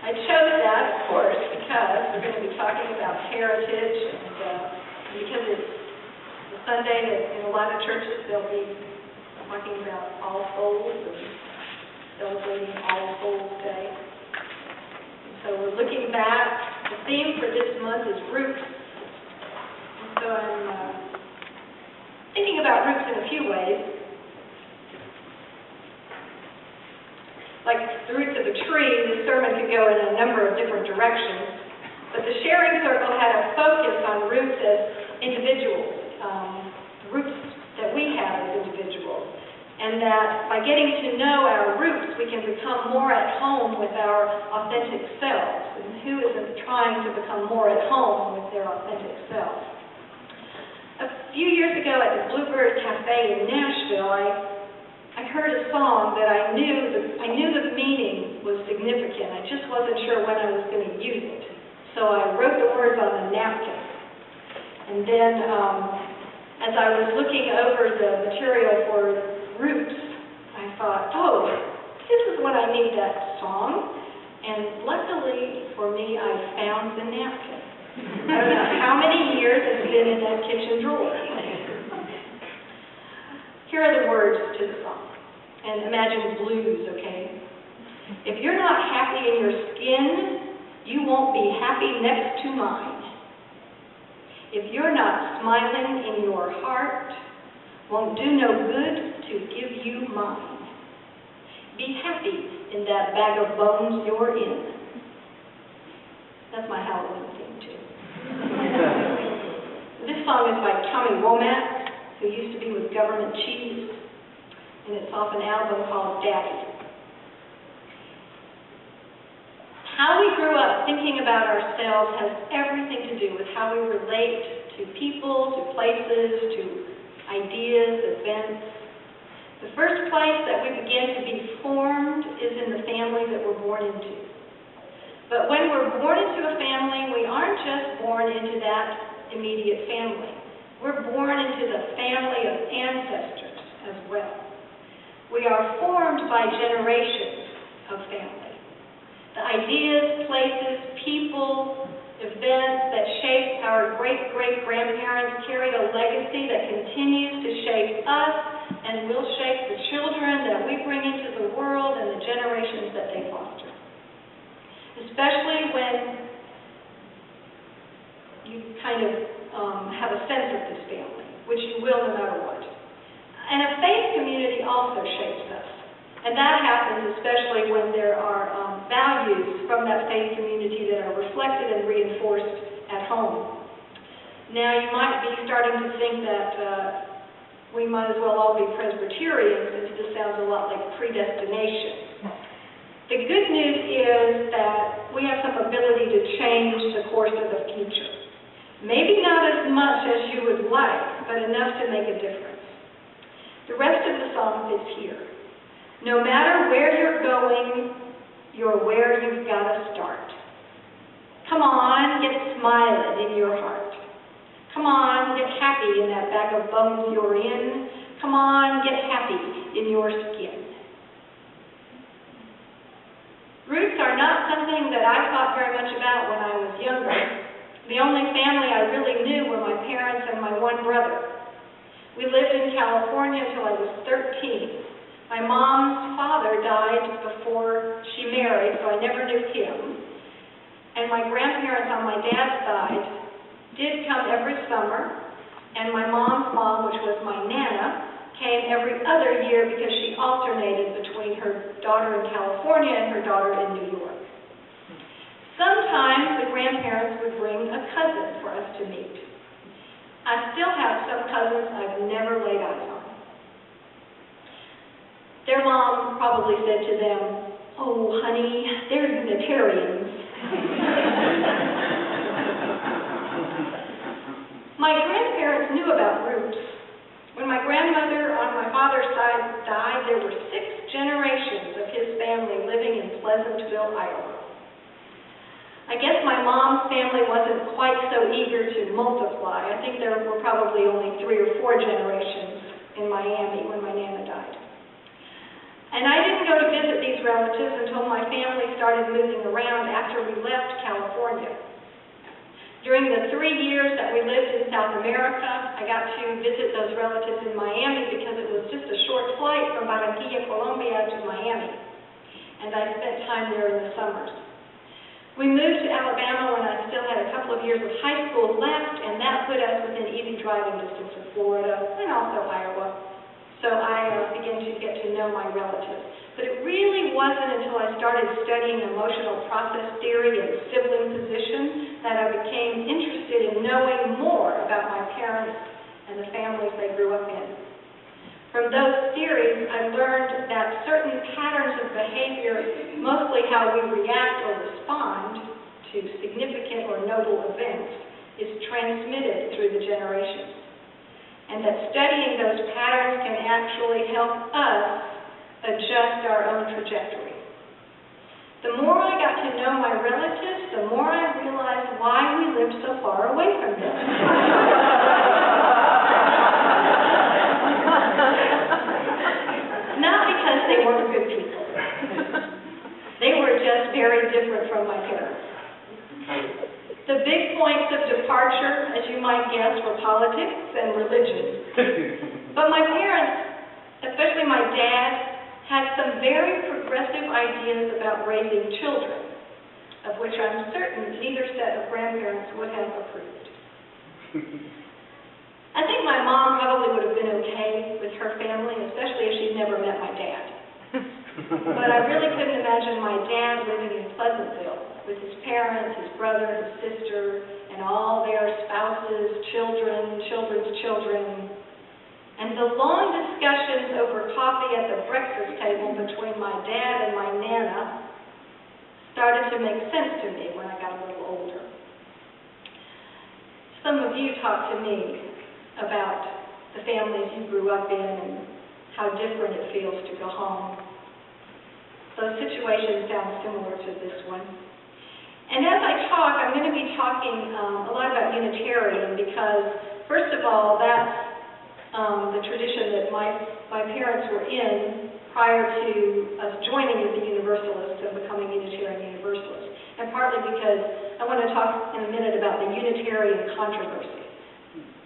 I chose that, of course, because we're going to be talking about heritage, and because it's the Sunday that in a lot of churches they'll be talking about All Souls and celebrating All Souls Day. And so we're looking back. The theme for this month is roots. And so I'm thinking about roots in a few ways. Like the roots of a tree, the sermon could go in a number of different directions, but the sharing circle had a focus on roots as individuals, the roots that we have as individuals, and that by getting to know our roots, we can become more at home with our authentic selves. And who isn't trying to become more at home with their authentic self? A few years ago at the Bluebird Cafe in Nashville, I heard a song that I knew the meaning was significant. I just wasn't sure when I was going to use it. So I wrote the words on a napkin. And then as I was looking over the material for roots, I thought, oh, this is what I need that song. And luckily for me, I found the napkin. I don't know how many years it's been in that kitchen drawer. Here are the words to the song. And imagine blues, okay? If you're not happy in your skin, you won't be happy next to mine. If you're not smiling in your heart, won't do no good to give you mine. Be happy in that bag of bones you're in. That's my Halloween theme, too. This song is by Tommy Womack, who used to be with Government Cheese, and it's off an album called Daddy. How we grew up thinking about ourselves has everything to do with how we relate to people, to places, to ideas, events. The first place that we begin to be formed is in the family that we're born into. But when we're born into a family, we aren't just born into that immediate family. We're born into the family of ancestors as well. We are formed by generations of family. The ideas, places, people, events that shape our great-great-grandparents carry a legacy that continues to shape us and will shape the children that we bring into the world and the generations that they foster. Especially when you kind of have a sense of this family, which you will no matter what. And a faith community also shapes us. And that happens especially when there are values from that faith community that are reflected and reinforced at home. Now, you might be starting to think that we might as well all be Presbyterians, since this sounds a lot like predestination. The good news is that we have some ability to change the course of the future. Maybe not as much as you would like, but enough to make a difference. The rest of the song fits here. No matter where you're going, you're where you've got to start. Come on, get smiling in your heart. Come on, get happy in that bag of bones you're in. Come on, get happy in your skin. Roots are not something that I thought very much about when I was younger. The only family I really knew were my parents and my one brother. We lived in California until I was 13. My mom's father died before she married, so I never knew him. And my grandparents on my dad's side did come every summer, and my mom's mom, which was my Nana, came every other year because she alternated between her daughter in California and her daughter in New York. Sometimes the grandparents would bring a cousin for us to meet. I still have some cousins I've never laid eyes on. Their mom probably said to them, "Oh, honey, they're Unitarians." My grandparents knew about roots. When my grandmother on my father's side died, there were 6 generations of his family living in Pleasantville, Iowa. I guess my mom's family wasn't quite so eager to multiply. I think there were probably only 3 or 4 generations in Miami when my Nana died. And I didn't go to visit these relatives until my family started moving around after we left California. During the 3 years that we lived in South America, I got to visit those relatives in Miami because it was just a short flight from Barranquilla, Colombia to Miami. And I spent time there in the summers. We moved to Alabama when I still had a couple of years of high school left, and that put us within easy driving distance of Florida and also Iowa. So I began to get to know my relatives. But it really wasn't until I started studying emotional process theory and sibling position that I became interested in knowing more about my parents and the families they grew up in. From those theories, I learned that certain patterns of behavior, mostly how we react or respond to significant or notable events, is transmitted through the generations. And that studying those patterns can actually help us adjust our own trajectory. The more I got to know my relatives, the more I realized why we lived so far away from them. Not because they weren't good people. They were just very different from my parents. The big points of departure, as you might guess, were politics and religion. But my parents, especially my dad, had some very progressive ideas about raising children, of which I'm certain neither set of grandparents would have approved. I think my mom probably would have been okay with her family, especially if she'd never met my dad. But I really couldn't imagine my dad living in Pleasantville with his parents, his brother, his sister, and all their spouses, children, children's children. And the long discussions over coffee at the breakfast table between my dad and my Nana started to make sense to me when I got a little older. Some of you talked to me about the families you grew up in and how different it feels to go home. Those situations sound similar to this one. And as I talk, I'm going to be talking a lot about Unitarian because, first of all, that's the tradition that my parents were in prior to us joining as a Universalist and becoming Unitarian Universalists. And partly because I want to talk in a minute about the Unitarian controversy.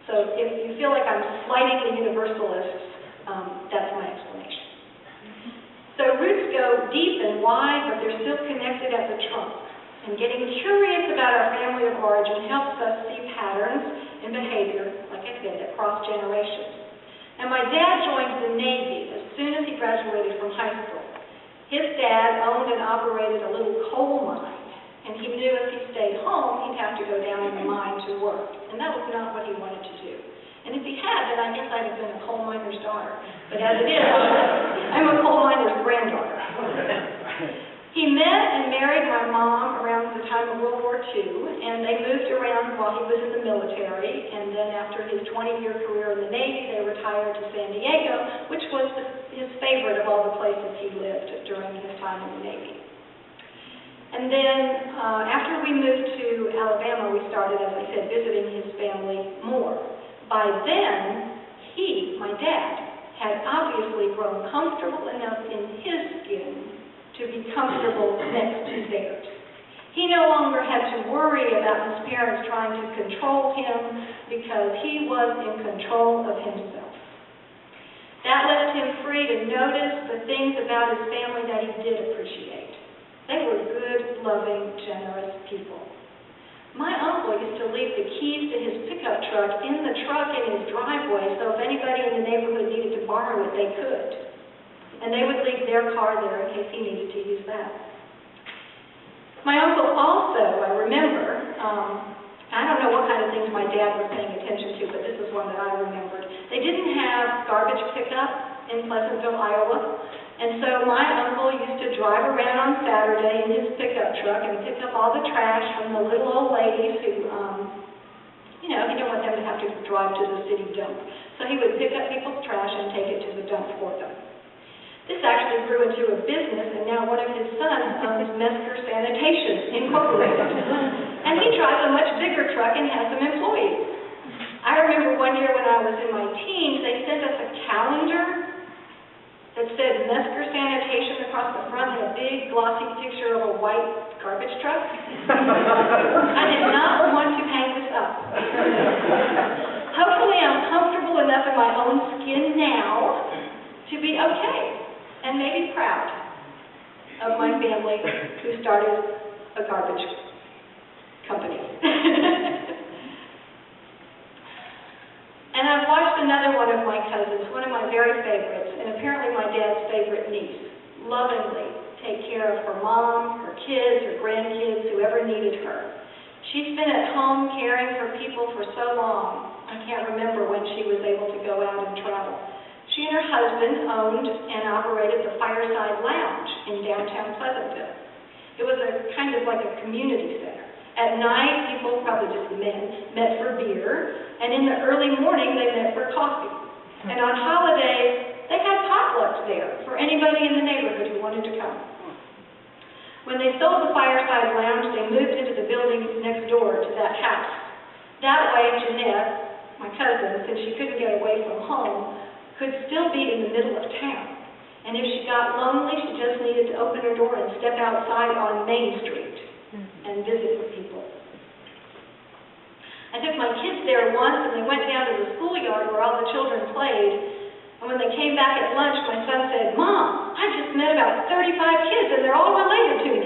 So if you feel like I'm slighting the Universalists, that's my explanation. So roots go deep and wide, but they're still connected at the trunk. And getting curious about our family of origin helps us see patterns in behavior, like I said, that cross generations. And my dad joined the Navy as soon as he graduated from high school. His dad owned and operated a little coal mine, and he knew if he stayed home, he'd have to go down in the mine to work. And that was not what he wanted to do. And if he had, then I guess I'd have been a coal miner's daughter. But as it is, I'm a coal miner's granddaughter. He met and married my mom around the time of World War II, and they moved around while he was in the military, and then after his 20-year career in the Navy, they retired to San Diego, which was his favorite of all the places he lived during his time in the Navy. And then after we moved to Alabama, we started, as I said, visiting his family more. By then, he, my dad, had obviously grown comfortable enough in his skin to be comfortable next to theirs. He no longer had to worry about his parents trying to control him because he was in control of himself. That left him free to notice the things about his family that he did appreciate. They were good, loving, generous people. My uncle used to leave the keys to his pickup truck in the truck in his driveway, so if anybody in the neighborhood needed to borrow it, they could. And they would leave their car there in case he needed to use that. My uncle also, I remember, I don't know what kind of things my dad was paying attention to, but this is one that I remembered. They didn't have garbage pickup in Pleasantville, Iowa. And so my uncle used to drive around on Saturday in his pickup truck and pick up all the trash from the little old ladies who, he didn't want them to have to drive to the city dump. So he would pick up people's trash and take it to the dump for them. This actually grew into a business, and now one of his sons owns Mesker Sanitation Incorporated. And he drives a much bigger truck and has some employees. I remember one year when I was in my teens, they sent us a calendar that said Mesker Sanitation across the front, had a big glossy picture of a white garbage truck. I did not want to hang this up. Hopefully I'm comfortable enough in my own skin now to be okay and maybe proud of my family who started a garbage company. And I've watched another one of my cousins, one of my very favorites, and apparently my dad's favorite niece, lovingly take care of her mom, her kids, her grandkids, whoever needed her. She's been at home caring for people for so long, I can't remember when she was able to go out and travel. She and her husband owned and operated the Fireside Lounge in downtown Pleasantville. It was a kind of like a community center. At night, people, probably just men, met for beer, and in the early morning, they met for coffee. And on holidays, they had potlucks there for anybody in the neighborhood who wanted to come. When they sold the Fireside Lounge, they moved into the building next door to that house. That way, Jeanette, my cousin, since she couldn't get away from home, could still be in the middle of town. And if she got lonely, she just needed to open her door and step outside on Main Street and visit with people. I took my kids there once, and they went down to the schoolyard where all the children played. And when they came back at lunch, my son said, "Mom, I just met about 35 kids, and they're all related to me."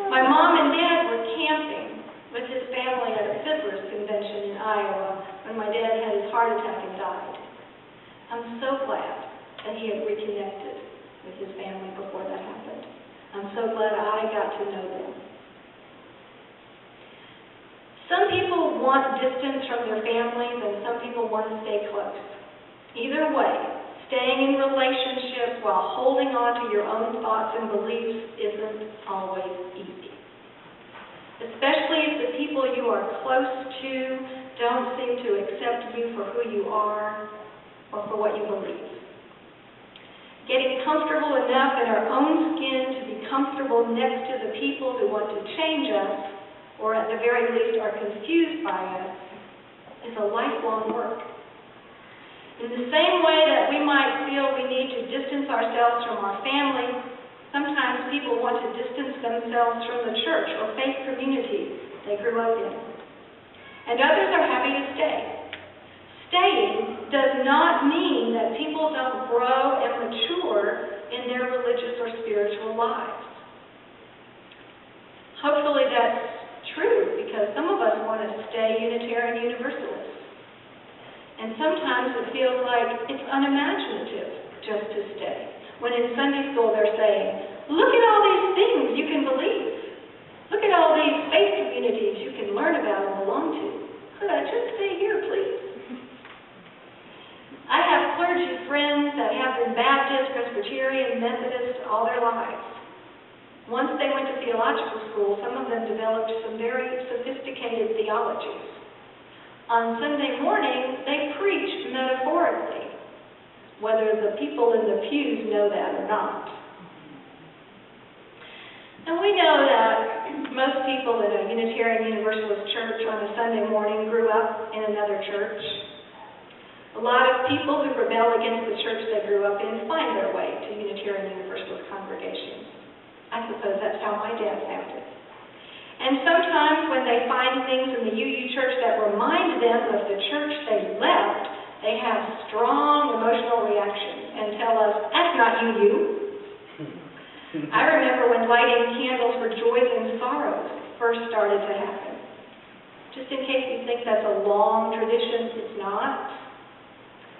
My mom and dad were camping with his family at a Fiddler's convention in Iowa when my dad had his heart attack and died. I'm so glad that he had reconnected with his family before that happened. I'm so glad I got to know them. Some people want distance from their families, and some people want to stay close. Either way, staying in relationship while holding on to your own thoughts and beliefs isn't always easy. Especially if the people you are close to don't seem to accept you for who you are or for what you believe. Getting comfortable enough in our own skin to be comfortable next to the people who want to change us, or at the very least are confused by us, is a lifelong work. In the same way that we might feel we need to distance ourselves from our family, sometimes people want to distance themselves from the church or faith community they grew up in. And others are happy to stay. Staying does not mean that people don't grow and mature in their religious or spiritual lives. Hopefully that's true, because some of us want to stay Unitarian Universalists. And sometimes it feels like it's unimaginative just to stay. When in Sunday school they're saying, "Look at all these things you can believe. Look at all these faith communities you can learn about and belong to. Could I just stay here, please?" I have clergy friends that have been Baptist, Presbyterian, Methodist all their lives. Once they went to theological school, some of them developed some very sophisticated theologies. On Sunday morning, they preach metaphorically, whether the people in the pews know that or not. And we know that most people in a Unitarian Universalist church on a Sunday morning grew up in another church. A lot of people who rebel against the church they grew up in find their way to Unitarian Universalist congregations. I suppose that's how my dad found it. And sometimes when they find things in the UU church that remind them of the church they left, they have strong emotional reactions and tell us, "That's not UU." I remember when lighting candles for joys and sorrows first started to happen. Just in case you think that's a long tradition, it's not.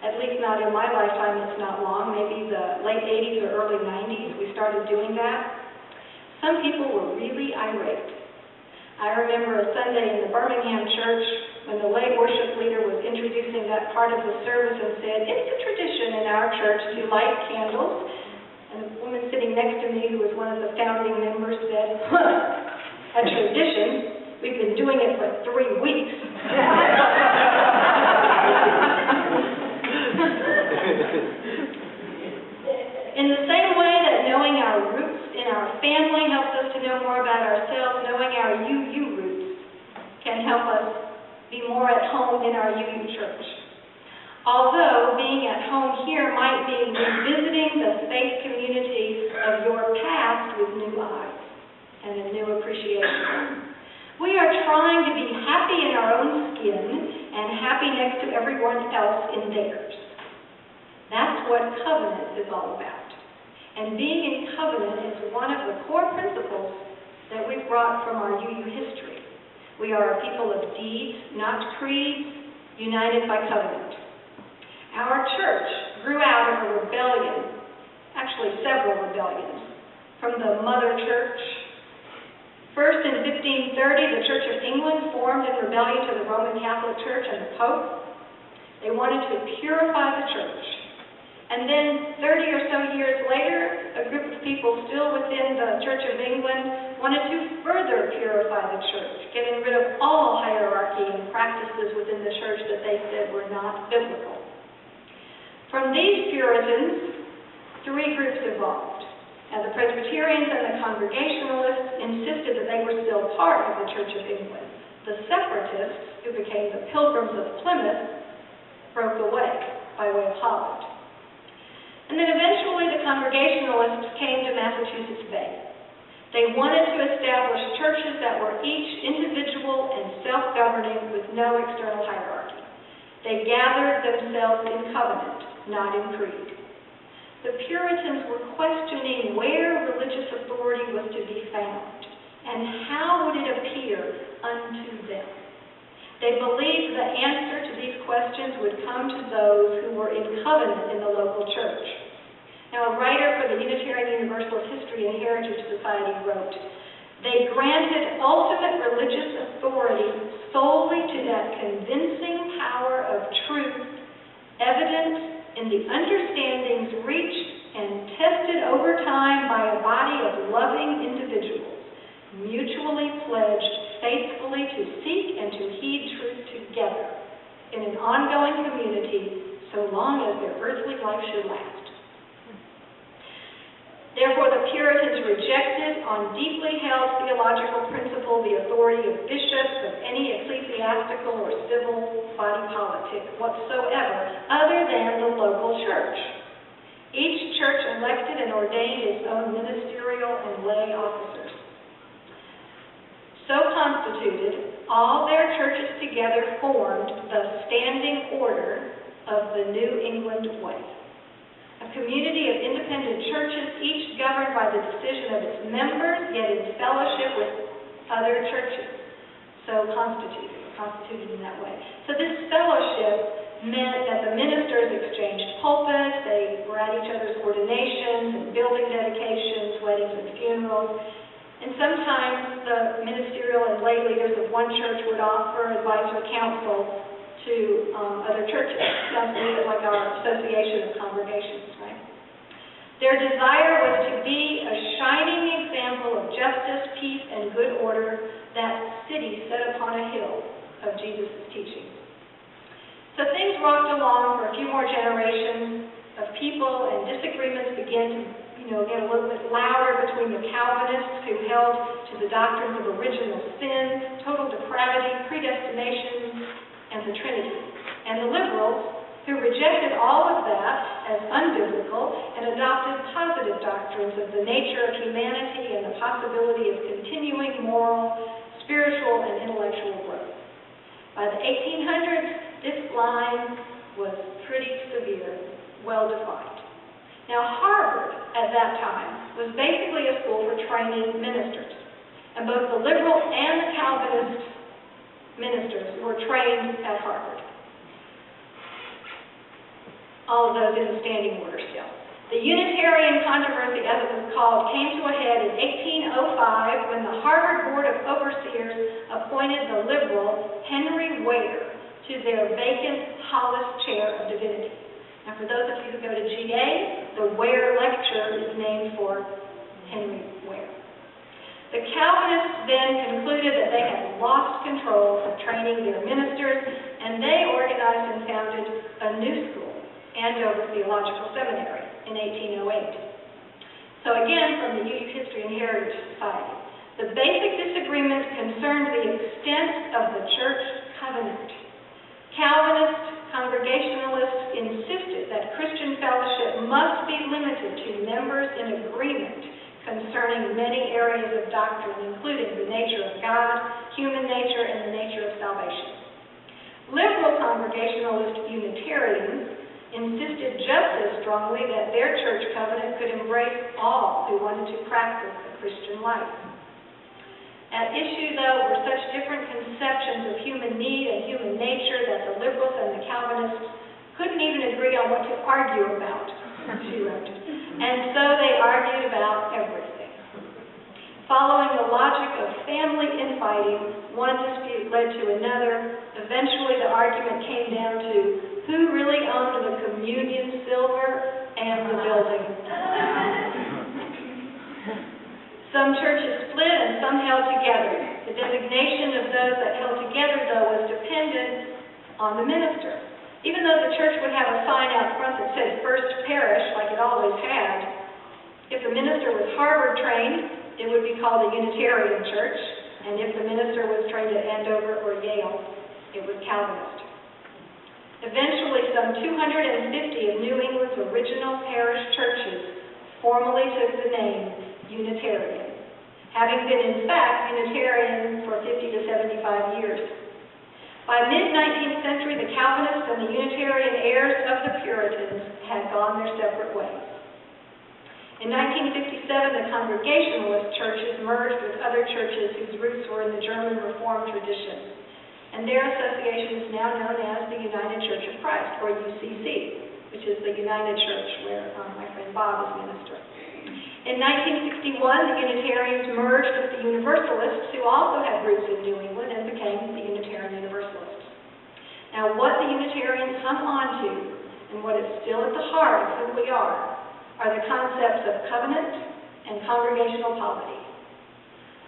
At least not in my lifetime, it's not long. Maybe the late 80s or early 90s we started doing that. Some people were really irate. I remember a Sunday in the Birmingham church when the lay worship leader was introducing that part of the service and said, "It's a tradition in our church to light candles." And the woman sitting next to me, who was one of the founding members, said, "A tradition? We've been doing it for 3 weeks." In the same way that knowing our roots in our family helps us to know more about ourselves, knowing our UU roots can help us be more at home in our UU church. Although being at home here might mean revisiting the faith community of your past with new eyes and a new appreciation. We are trying to be happy in our own skin and happy next to everyone else in theirs. That's what covenant is all about. And being in covenant is one of the core principles that we've brought from our UU history. We are a people of deeds, not creeds, united by covenant. Our church grew out of a rebellion, actually several rebellions, from the mother church. First, in 1530, the Church of England formed in rebellion to the Roman Catholic Church and the Pope. They wanted to purify the church. And then 30 or so years later, a group of people still within the Church of England wanted to further purify the church, getting rid of all hierarchy and practices within the church that they said were not biblical. From these Puritans, three groups evolved. Now, the Presbyterians and the Congregationalists insisted that they were still part of the Church of England. The Separatists, who became the Pilgrims of Plymouth, broke away by way of Holland. And then eventually the Congregationalists came to Massachusetts Bay. They wanted to establish churches that were each individual and self-governing with no external hierarchy. They gathered themselves in covenant, not in creed. The Puritans were questioning where religious authority was to be found and how would it appear unto them. They believed the answer to these questions would come to those who were in covenant in the local church. Now, a writer for the Unitarian Universalist History and Heritage Society wrote, "They granted ultimate religious authority solely to that convincing power of truth evident in the understandings reached and tested over time by a body of loving individuals, mutually pledged faithfully to seek and to heed truth together in an ongoing community so long as their earthly life should last." Therefore, the Puritans rejected on deeply held theological principle the authority of bishops, of any ecclesiastical or civil body politic whatsoever, other than the local church. Each church elected and ordained its own ministerial and lay officers. So constituted, all their churches together formed the Standing Order of the New England Way. A community of independent churches, each governed by the decision of its members, yet in fellowship with other churches. So constituted in that way. So this fellowship meant that the ministers exchanged pulpits, they were at each other's ordinations and building dedications, weddings and funerals. And sometimes the ministerial and lay leaders of one church would offer advice or counsel to other churches. Sounds a little bit like our association of congregations, right? Their desire was to be a shining example of justice, peace, and good order, that city set upon a hill of Jesus' teachings. So things rocked along for a few more generations of people, and disagreements began to get a little bit louder between the Calvinists, who held to the doctrines of original sin, total depravity, predestination, and the Trinity, and the liberals, who rejected all of that as unbiblical and adopted positive doctrines of the nature of humanity and the possibility of continuing moral, spiritual, and intellectual growth. By the 1800s, this line was pretty severe, well-defined. Now, Harvard, at that time, was basically a school for training ministers, and both the liberal and the Calvinist ministers were trained at Harvard. All of those in the standing order still. The Unitarian controversy, as it was called, came to a head in 1805 when the Harvard Board of Overseers appointed the liberal Henry Ware to their vacant Hollis Chair of Divinity. Now, for those of you who go to GA, the Ware Lecture is named for Henry Ware. The Calvinists then concluded that they had lost control of training their ministers, and they organized and founded a new school, Andover Theological Seminary, in 1808. So again, from the UU History and Heritage Society, the basic disagreement concerned the extent of the church covenant. Calvinists Congregationalists insisted that Christian fellowship must be limited to members in agreement concerning many areas of doctrine, including the nature of God, human nature, and the nature of salvation. Liberal Congregationalist Unitarians insisted just as strongly that their church covenant could embrace all who wanted to practice the Christian life. At issue, though, were such different conceptions of human need and human nature that the liberals and the Calvinists couldn't even agree on what to argue about, she wrote. And so they argued about everything. Following the logic of family infighting, one dispute led to another. Eventually, the argument came down to who really owned the communion silver and the building. Some churches split and some held together. The designation of those that held together, though, was dependent on the minister. Even though the church would have a sign out front that said First Parish, like it always had, if the minister was Harvard-trained, it would be called a Unitarian church, and if the minister was trained at Andover or Yale, it was Calvinist. Eventually, some 250 of New England's original parish churches formally took the name Unitarian, having been, in fact, Unitarian for 50 to 75 years. By mid-19th century, the Calvinists and the Unitarian heirs of the Puritans had gone their separate ways. In 1957, the Congregationalist churches merged with other churches whose roots were in the German Reformed tradition, and their association is now known as the United Church of Christ, or UCC, which is the United Church where my friend Bob is minister. In 1961, the Unitarians merged with the Universalists, who also had roots in New England, and became the Unitarian Universalists. Now, what the Unitarians hung on to, and what is still at the heart of who we are the concepts of covenant and congregational polity.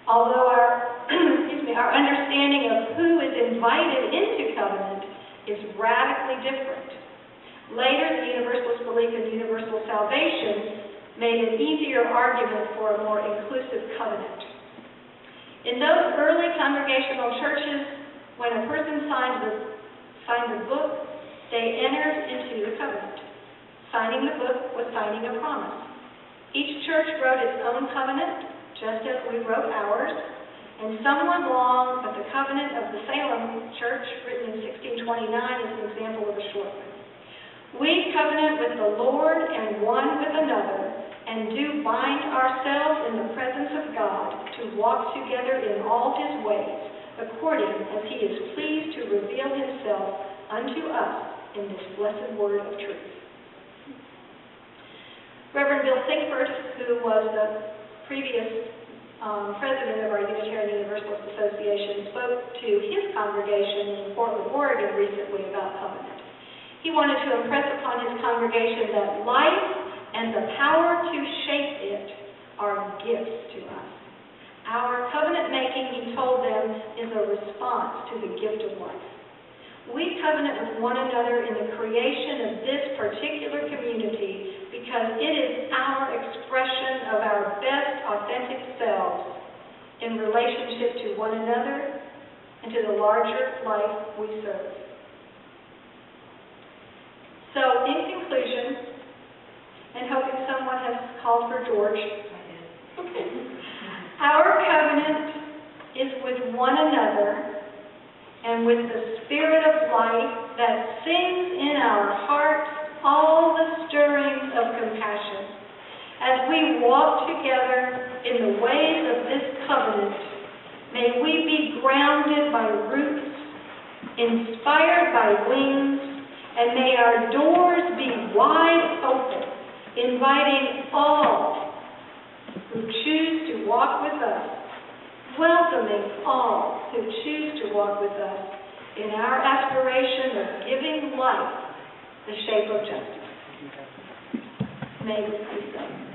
Although our understanding of who is invited into covenant is radically different. Later, the Universalist belief in universal salvation made an easier argument for a more inclusive covenant. In those early congregational churches, when a person signed the book, they entered into the covenant. Signing the book was signing a promise. Each church wrote its own covenant, just as we wrote ours, and some were long, but the covenant of the Salem Church, written in 1629, is an example of a short one. We covenant with the Lord and one with another, and do bind ourselves in the presence of God to walk together in all His ways, according as He is pleased to reveal Himself unto us in this blessed word of truth. Reverend Bill Sinkford, who was the previous president of our Unitarian Universalist Association, spoke to his congregation in Portland, Oregon recently about covenant. He wanted to impress upon his congregation that life and the power to shape it are gifts to us. Our covenant making, he told them, is a response to the gift of life. We covenant with one another in the creation of this particular community because it is our expression of our best authentic selves in relationship to one another and to the larger life we serve. So, in conclusion, and hoping someone has called for George, our covenant is with one another and with the Spirit of life that sings in our hearts all the stirrings of compassion. As we walk together in the ways of this covenant, may we be grounded by roots, inspired by wings, and may our doors be wide open, inviting all who choose to walk with us, welcoming all who choose to walk with us in our aspiration of giving life the shape of justice. May we be so.